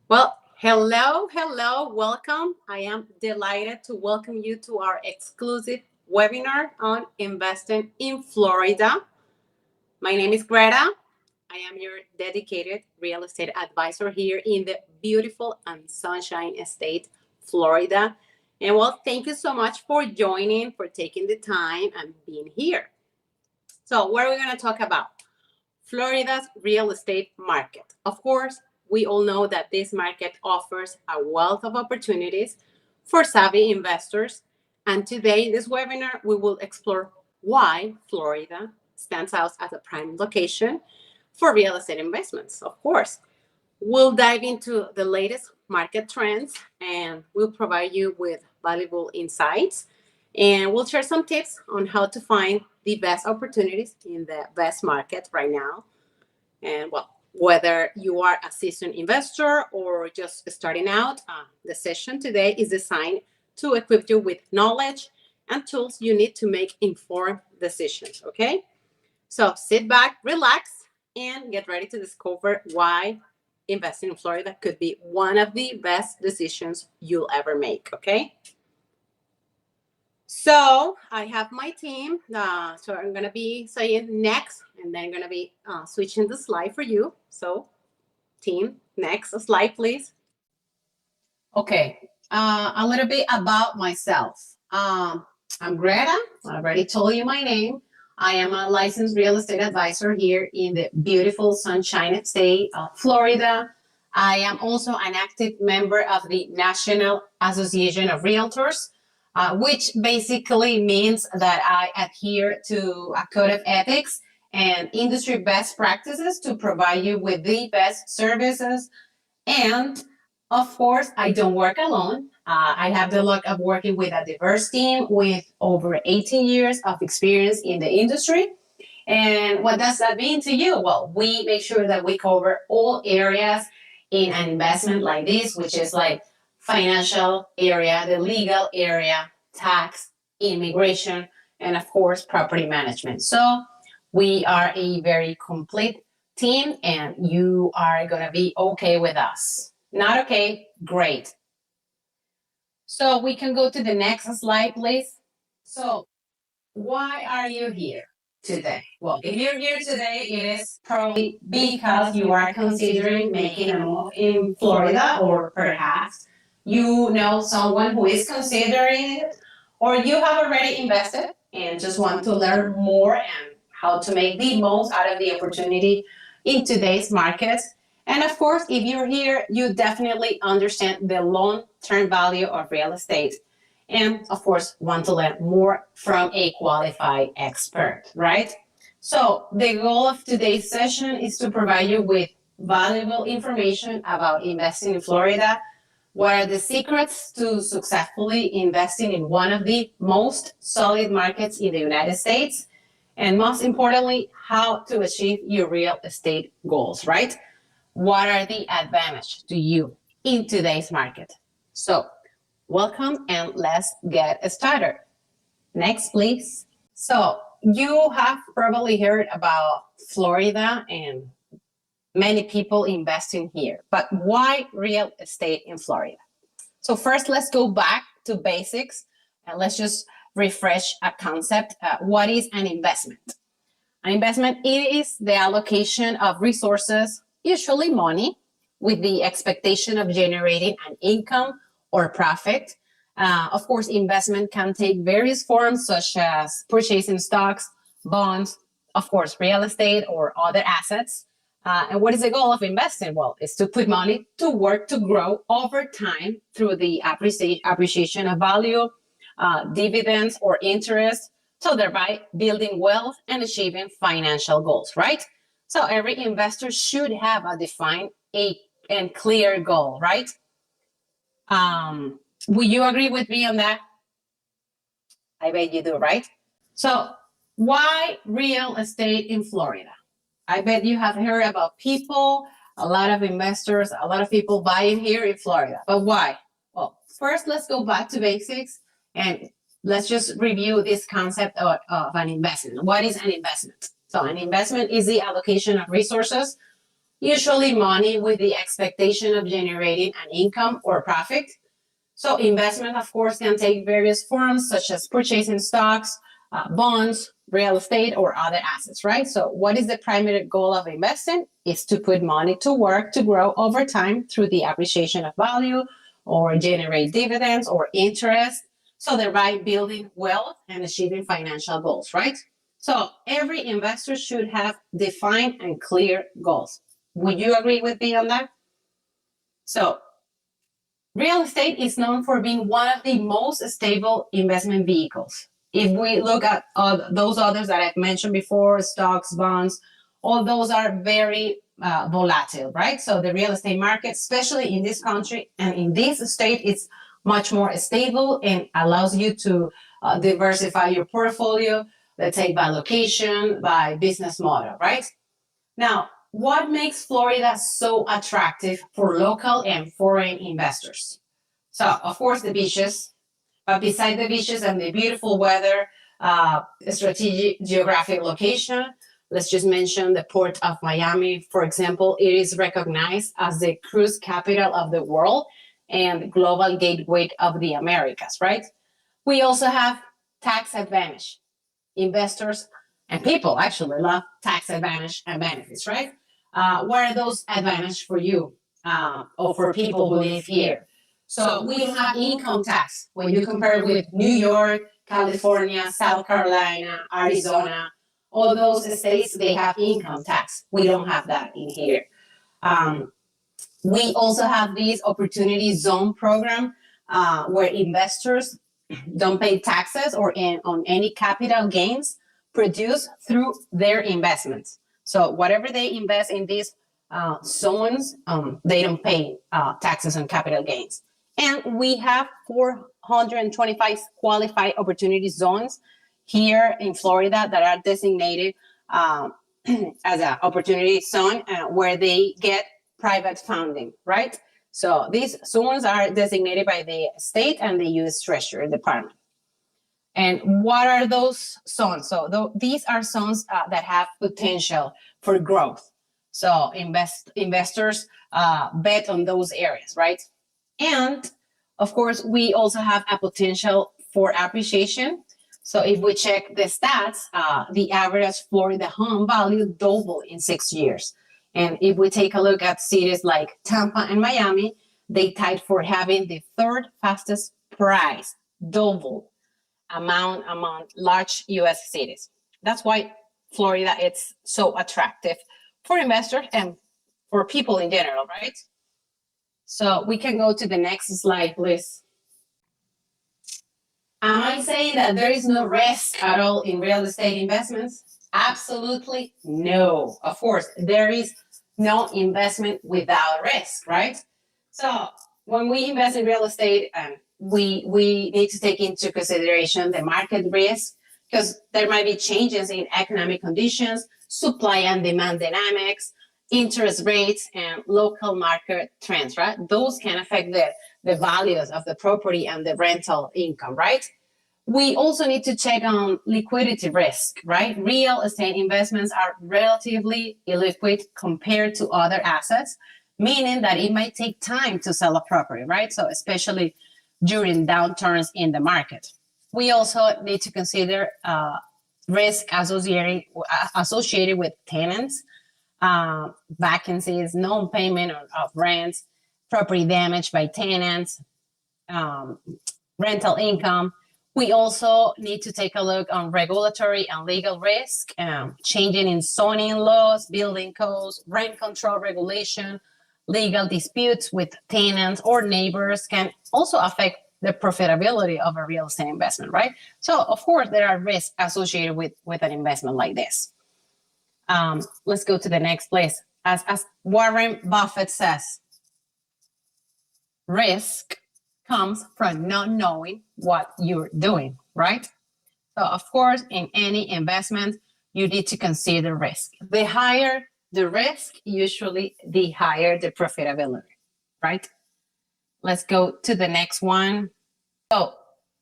Well, hello, welcome. I am delighted to welcome you to our exclusive webinar on investing in Florida. My name is Greta. I am your dedicated real estate advisor here in the beautiful and sunshine state, Florida. And well, thank you so much for joining, for taking the time and being here. So, what are we going to talk about? Florida's real estate market. Of course, we all know that this market offers a wealth of opportunities for savvy investors. And today, in this webinar, we will explore why Florida stands out as a prime location for real estate investments. Of course, we'll dive into the latest market trends and we'll provide you with valuable insights. And we'll share some tips on how to find the best opportunities in the best market right now. And well, whether you are a seasoned investor or just starting out, the session today is designed to equip you with knowledge and tools you need to make informed decisions. Okay? So sit back, relax, and get ready to discover why investing in Florida could be one of the best decisions you'll ever make. Okay? So I have my team. So I'm going to be saying next, and then I'm going to be switching the slide for you. So team, next slide, please. Okay, a little bit about myself. I'm Greta. I already told you my name. I am a licensed real estate advisor here in the beautiful sunshine state of Florida. I am also an active member of the National Association of Realtors, which basically means that I adhere to a code of ethics and industry best practices to provide you with the best services. And of course, I don't work alone. I have the luck of working with a diverse team with over 18 years of experience in the industry. And what does that mean to you? Well, we make sure that we cover all areas in an investment like this, which is like financial area, the legal area, tax, immigration, and of course, property management. So we are a very complete team and you are going to be okay with us. Not okay? Great. So we can go to the next slide, please. So why are you here today? Well, if you're here today, it is probably because you are considering making a move in Florida, or perhaps you know someone who is considering it, or you have already invested and just want to learn more and how to make the most out of the opportunity in today's market. And of course, if you're here, you definitely understand the long-term value of real estate. And of course, want to learn more from a qualified expert, right? So the goal of today's session is to provide you with valuable information about investing in Florida. What are the secrets to successfully investing in one of the most solid markets in the United States? And most importantly, how to achieve your real estate goals, right? What are the advantages to you in today's market? So welcome and let's get started. Next, please. So you have probably heard about Florida and many people investing here, but why real estate in Florida? So first, let's go back to basics and let's just refresh a concept. What is an investment? An investment, it is the allocation of resources, usually money, with the expectation of generating an income or profit. Of course, investment can take various forms such as purchasing stocks, bonds, of course, real estate or other assets. And what is the goal of investing? Well, it's to put money to work to grow over time through the appreciation of value, dividends or interest, so thereby building wealth and achieving financial goals, right? So every investor should have a defined and clear goal, right? Will you agree with me on that? I bet you do, right? So why real estate in Florida? I bet you have heard about people, a lot of investors, a lot of people buying here in Florida. But why? Well, first, let's go back to basics and let's just review this concept of an investment. What is an investment? So an investment is the allocation of resources, usually money with the expectation of generating an income or profit. So investment, of course, can take various forms, such as purchasing stocks, bonds, real estate, or other assets, right? So what is the primary goal of investing? Is to put money to work to grow over time through the appreciation of value or generate dividends or interest. So thereby building wealth and achieving financial goals, right? So every investor should have defined and clear goals. Would you agree with me on that? So real estate is known for being one of the most stable investment vehicles. If we look at those others that I've mentioned before, stocks, bonds, all those are very volatile, right? So the real estate market, especially in this country and in this state, it's much more stable and allows you to diversify your portfolio, let's say by location, by business model, right? Now, what makes Florida so attractive for local and foreign investors? So, of course, the beaches. But beside the beaches and the beautiful weather, strategic geographic location, let's just mention the port of Miami, for example. It is recognized as the cruise capital of the world and global gateway of the Americas, right? We also have tax advantage. Investors and people actually love tax advantage and benefits, right? What are those advantages for you or for people who live here? So we don't have income tax when you compare with New York, California, South Carolina, Arizona. All those states, they have income tax. We don't have that in here. We also have this opportunity zone program where investors don't pay taxes or on any capital gains produced through their investments. So whatever they invest in these zones, they don't pay taxes on capital gains. And we have 425 qualified opportunity zones here in Florida that are designated as an opportunity zone where they get private funding, right? So these zones are designated by the state and the U.S. Treasury Department. And what are those zones? So these are zones that have potential for growth. So investors bet on those areas, right? And of course, we also have a potential for appreciation. So if we check the stats, the average Florida home value doubled in 6 years. And if we take a look at cities like Tampa and Miami, they tied for having the third fastest price, double among large U.S. cities. That's why Florida is so attractive for investors and for people in general, right? So we can go to the next slide, please. Am I saying that there is no risk at all in real estate investments? Absolutely no. Of course, there is no investment without risk, right? So when we invest in real estate, we need to take into consideration the market risk because there might be changes in economic conditions, supply and demand dynamics, interest rates, and local market trends, right? Those can affect the values of the property and the rental income, right? We also need to check on liquidity risk, right? Real estate investments are relatively illiquid compared to other assets, meaning that it might take time to sell a property, right? So especially during downturns in the market. We also need to consider risk associated with tenants, vacancies, non-payment of rents, property damage by tenants, rental income. We also need to take a look on regulatory and legal risk, changing in zoning laws, building codes, rent control regulation, legal disputes with tenants or neighbors can also affect the profitability of a real estate investment, right? So, of course, there are risks associated with an investment like this. Let's go to the next place. As Warren Buffett says, risk comes from not knowing what you're doing, right? So, of course, in any investment, you need to consider risk. The higher the risk, usually the higher the profitability, right? Let's go to the next one. So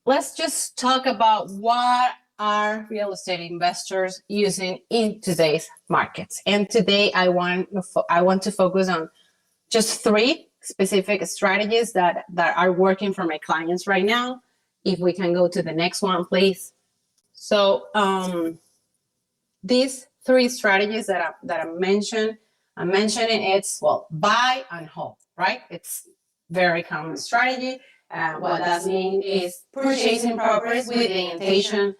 let's just talk about what are real estate investors using in today's markets? And today I want to focus on just 3 specific strategies that are working for my clients right now. If we can go to the next one, please. So these 3 strategies that I'm mentioning, it's, well, buy and hold, right? It's very common strategy. What that means is purchasing properties with the intention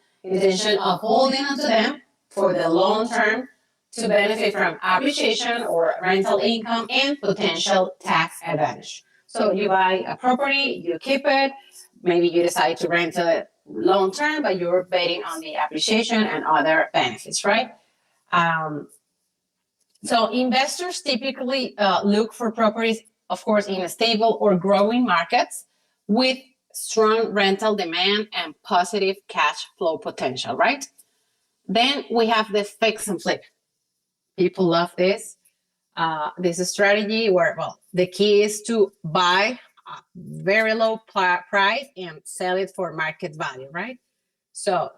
of holding onto them for the long term to benefit from appreciation or rental income and potential tax advantage. So you buy a property, you keep it, maybe you decide to rent it long term, but you're betting on the appreciation and other benefits, right? So investors typically look for properties, of course, in stable or growing markets with strong rental demand and positive cash flow potential, right? Then we have the fix and flip. People love this. This is a strategy where, well, the key is to buy a very low price and sell it for market value, right? So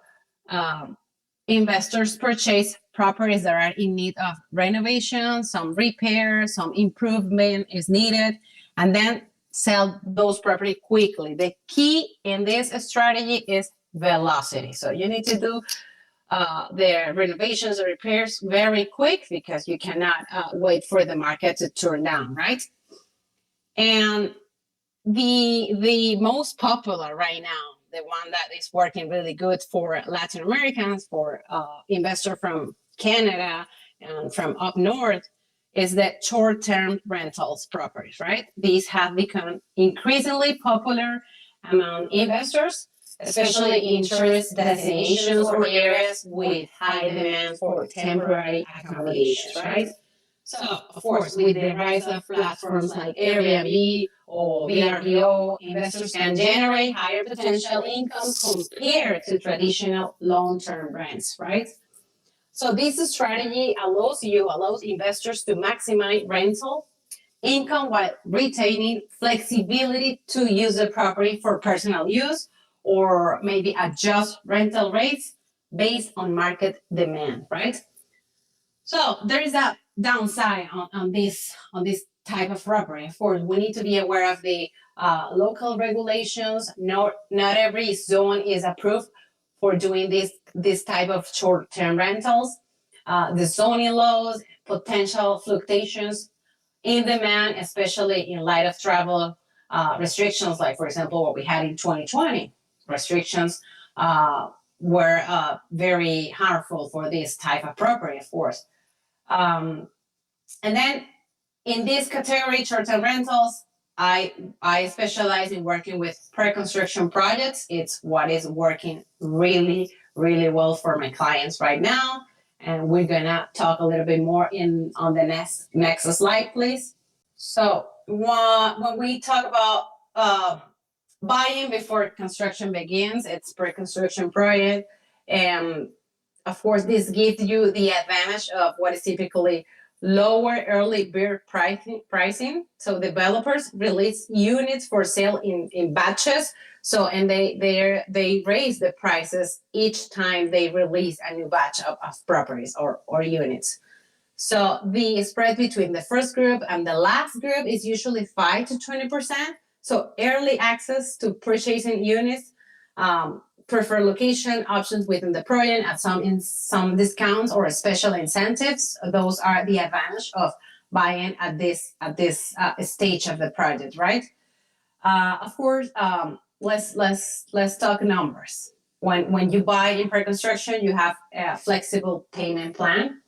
investors purchase properties that are in need of renovation, some repair, some improvement is needed, and then sell those properties quickly. The key in this strategy is velocity. So you need to do the renovations or repairs very quick because you cannot wait for the market to turn down, right? And the most popular right now, the one that is working really good for Latin Americans, for investors from Canada and from up north, is that short-term rentals properties, right? These have become increasingly popular among investors, especially in tourist destinations or areas with high demand for temporary accommodations, right? So, of course, with the rise of platforms like Airbnb or VRBO, investors can generate higher potential income compared to traditional long-term rents, right? So this strategy allows investors to maximize rental income while retaining flexibility to use the property for personal use or maybe adjust rental rates based on market demand, right? So there is a downside on this type of property. Of course, we need to be aware of the local regulations. Not every zone is approved for doing this type of short-term rentals. The zoning laws, potential fluctuations in demand, especially in light of travel restrictions, like, for example, what we had in 2020. Restrictions were very harmful for this type of property, of course. And then in this category, short-term rentals, I specialize in working with pre-construction projects. It's what is working really, really well for my clients right now. And we're gonna talk a little bit more on the next slide, please. So when we talk about buying before construction begins, it's pre-construction project. And of course, this gives you the advantage of what is typically lower early bird pricing. So developers release units for sale in batches. So, and they raise the prices each time they release a new batch of properties or units. So the spread between the first group and the last group is usually 5 to 20%. So early access to purchasing units, prefer location options within the project at some discounts or special incentives. Those are the advantage of buying at this stage of the project, right? Of course, let's talk numbers. When you buy in pre-construction, you have a flexible payment plan.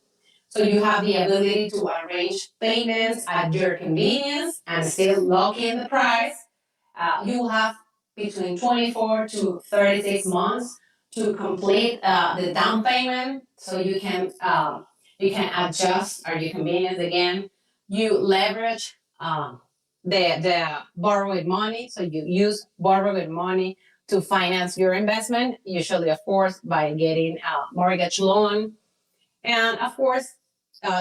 So you have the ability to arrange payments at your convenience and still lock in the price. You will have between 24 to 36 months to complete the down payment, so you can adjust at your convenience again. You leverage the borrowed money, so you use borrowed money to finance your investment, usually, of course, by getting a mortgage loan. And of course,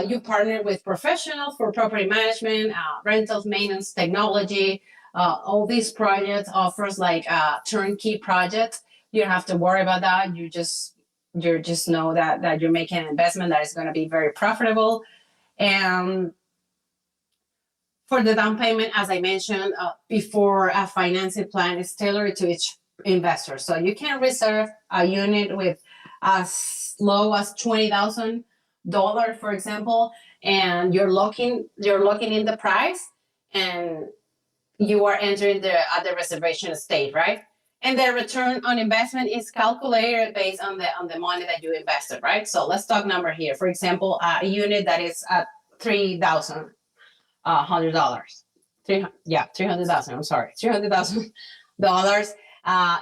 you partner with professionals for property management, rentals, maintenance, technology. All these projects offers like turnkey projects. You don't have to worry about that. You just you just know that you're making an investment that is going to be very profitable. And for the down payment, as I mentioned before, a financing plan is tailored to each investor. So you can reserve a unit with as low as $20,000, for example, and you're locking in the price, and you are entering the reservation state, right? And the return on investment is calculated based on the money that you invested, right? So let's talk number here. For example, a unit that is at $3,100. $300,000. I'm sorry, $300,000.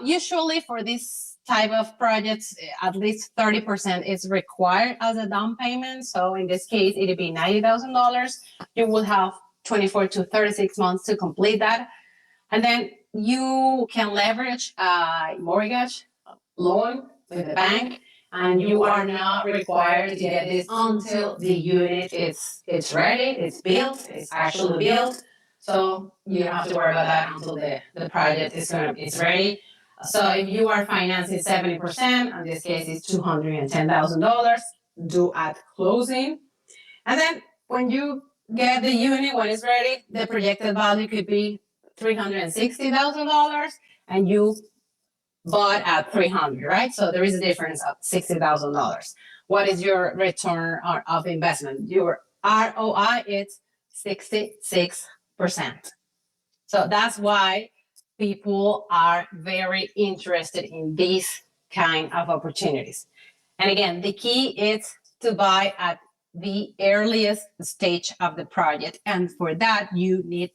Usually for this type of projects, at least 30% is required as a down payment. So in this case, it'd be $90,000. You will have 24 to 36 months to complete that. And then you can leverage a mortgage loan with the bank, and you are not required to get this until the unit is ready, it's built, it's actually built. So you don't have to worry about that until the project is ready. So if you are financing 70%, in this case it's $210,000 due at closing. And then when you get the unit, when it's ready, the projected value could be $360,000, and you bought at $300,000, right? So there is a difference of $60,000. What is your return of investment? Your ROI is 66%. So that's why people are very interested in these kind of opportunities. And again, the key is to buy at the earliest stage of the project. And for that, you need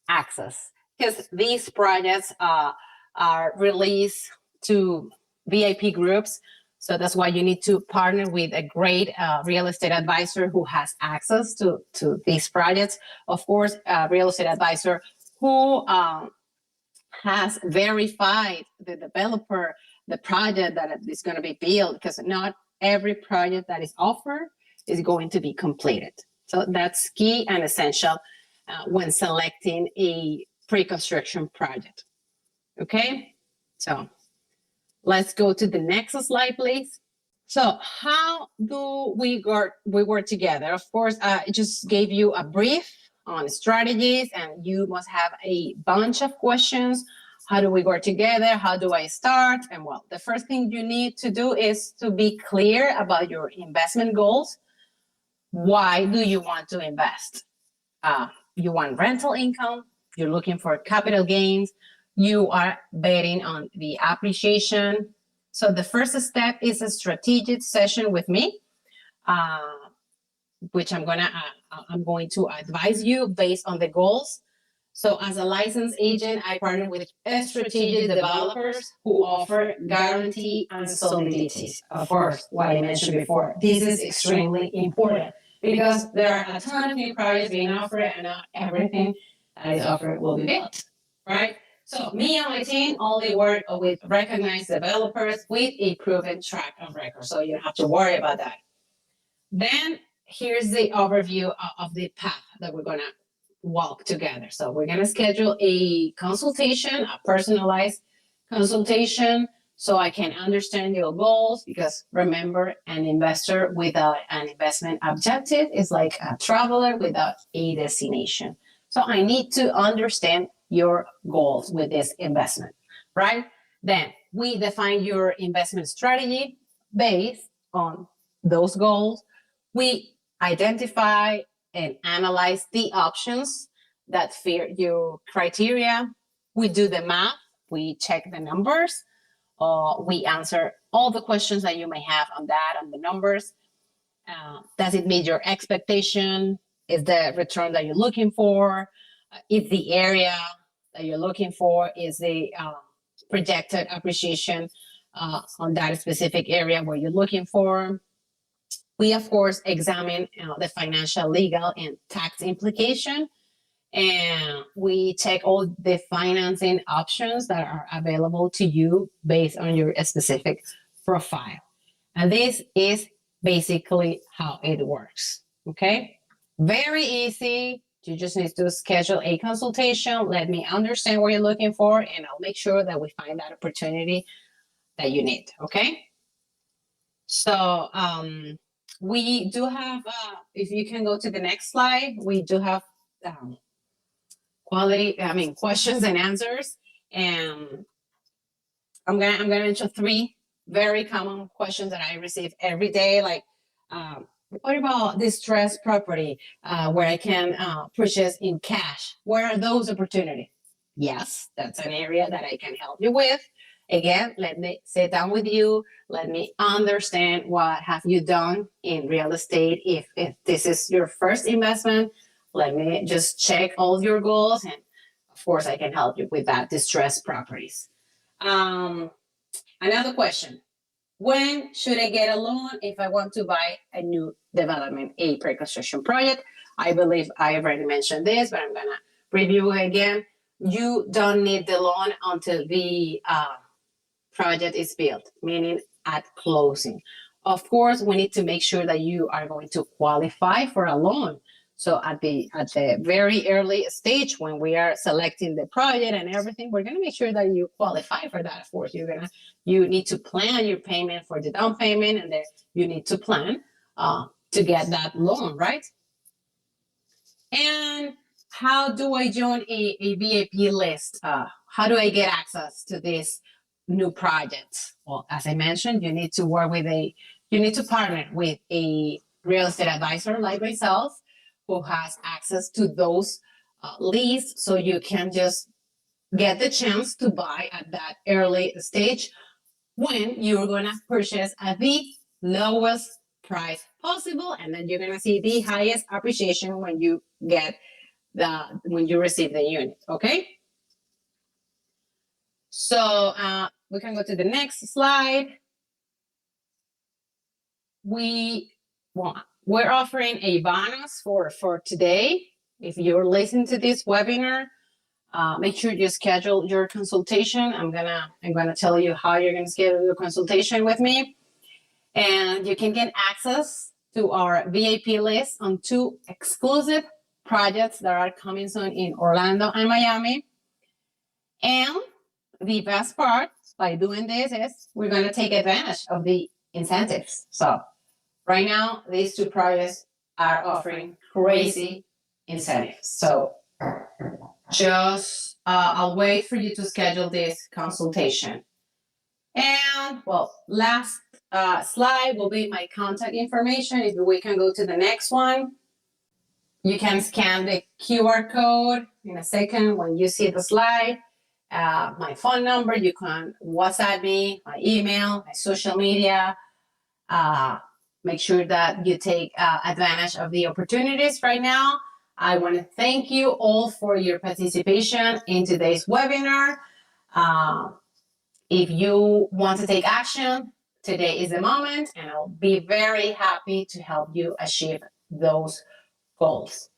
access, because these projects are released to VIP groups. So that's why you need to partner with a great real estate advisor who has access to these projects. Of course, a real estate advisor who has verified the developer, the project that is going to be built, because not every project that is offered is going to be completed. So that's key and essential when selecting a pre-construction project. Okay, so let's go to the next slide, please. So how do we work together? Of course, I just gave you a brief on strategies, and you must have a bunch of questions. How do we work together? How do I start? And well, the first thing you need to do is to be clear about your investment goals. Why do you want to invest? You want rental income, you're looking for capital gains, you are betting on the appreciation. So the first step is a strategic session with me, which I'm going to advise you based on the goals. So as a licensed agent, I partner with strategic developers who offer guarantee and solidity. Of course, what I mentioned before, this is extremely important because there are a ton of new projects being offered, and not everything that is offered will be built, right? So me and my team only work with recognized developers with a proven track of record. So you don't have to worry about that. Then here's the overview of the path that we're going to walk together. So we're going to schedule a consultation, a personalized consultation, so I can understand your goals, because remember, an investor without an investment objective is like a traveler without a destination. So I need to understand your goals with this investment, right? Then we define your investment strategy based on those goals. We identify and analyze the options that fit your criteria. We do the math, we check the numbers, we answer all the questions that you may have on that, on the numbers. Does it meet your expectation? Is the return that you're looking for? Is the area that you're looking for, is the projected appreciation on that specific area where you're looking for? We, of course, examine the financial, legal, and tax implication, and we check all the financing options that are available to you based on your specific profile. And this is basically how it works, okay? Very easy. You just need to schedule a consultation. Let me understand what you're looking for, and I'll make sure that we find that opportunity that you need, okay? So we do have, if you can go to the next slide, we do have questions and answers. And I'm gonna mention 3 very common questions that I receive every day. Like, what about distressed property where I can purchase in cash? Where are those opportunities? Yes, that's an area that I can help you with. Again, let me sit down with you. Let me understand what have you done in real estate. If this is your first investment, let me just check all your goals. And of course, I can help you with that distressed properties. Another question. When should I get a loan if I want to buy a new development, a pre-construction project? I believe I already mentioned this, but I'm going to review it again. You don't need the loan until the project is built, meaning at closing. Of course, we need to make sure that you are going to qualify for a loan. So at the very early stage, when we are selecting the project and everything, we're going to make sure that you qualify for that. Of course, you need to plan your payment for the down payment, and then you need to plan to get that loan, right? And how do I join a VIP list? How do I get access to this new project? Well, as I mentioned, you need to partner with a real estate advisor like myself, who has access to those lists, so you can just get the chance to buy at that early stage when you're going to purchase at the lowest price possible, and then you're going to see the highest appreciation when you receive the unit. Okay, so we can go to the next slide. We're offering a bonus for today. If you're listening to this webinar, make sure you schedule your consultation. I'm gonna tell you how you're gonna schedule your consultation with me, and you can get access to our VIP list on 2 exclusive projects that are coming soon in Orlando and Miami. And the best part by doing this is we're gonna take advantage of the incentives. So right now, these 2 projects are offering crazy incentives. So just, I'll wait for you to schedule this consultation. And well, last slide will be my contact information. If we can go to the next one, you can scan the QR code in a second when you see the slide. My phone number, you can WhatsApp me, my email, my social media. Make sure that you take advantage of the opportunities right now. I want to thank you all for your participation in today's webinar. If you want to take action, today is the moment, and I'll be very happy to help you achieve those goals.